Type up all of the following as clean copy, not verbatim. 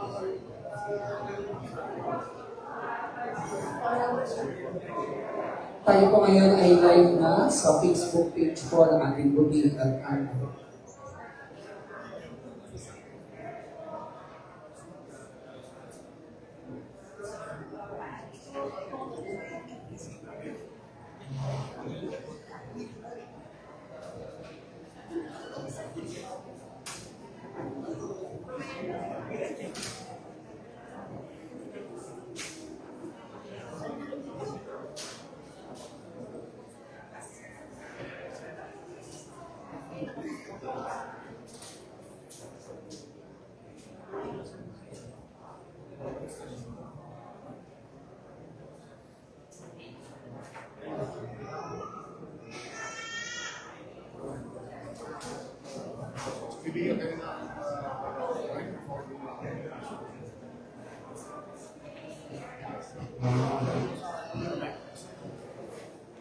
Tayo po ngayon ay live na sa Facebook page po ng ating Buting at Ano.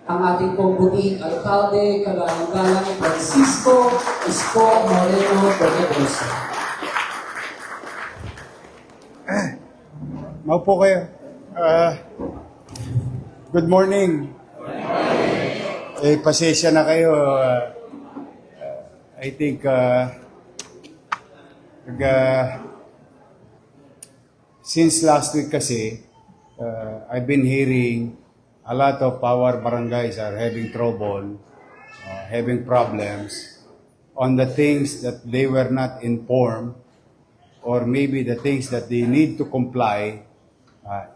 Ang ating pong buting alkalde, Kagalang-galang Francisco Isko Moreno Bernegoso. Maupo kayo. Good morning. Pasensya na kayo. I think since last week kasi, I've been hearing a lot of our barangays are having trouble, having problems on the things that they were not informed, or maybe the things that they need to comply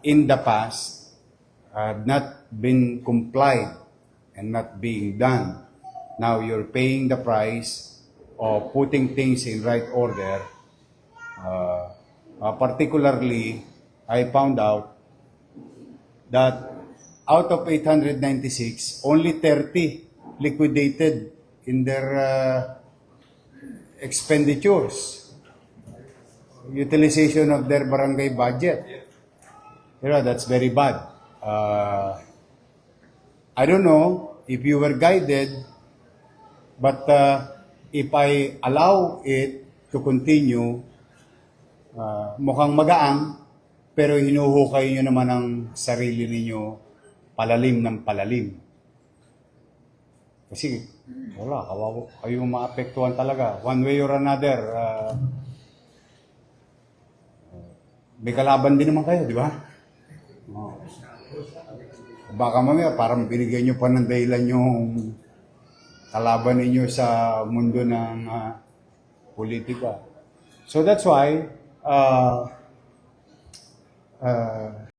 in the past have not been complied and not being done. Now you're paying the price of putting things in right order. Particularly, I found out that out of 896, only 30 liquidated in their expenditures, utilization of their barangay budget. You know, that's very bad. I don't know if you were guided, but if I allow it to continue, mukhang magaang, pero hinuhukay nyo naman ang sarili ninyo palalim ng palalim. Kasi, wala, kayo maapektuhan talaga. One way or another, may kalaban din naman kayo, di ba? Oh. Baka mamaya, parang binigyan nyo pa ng dahilan yung kalaban ninyo sa mundo ng politika. So that's why,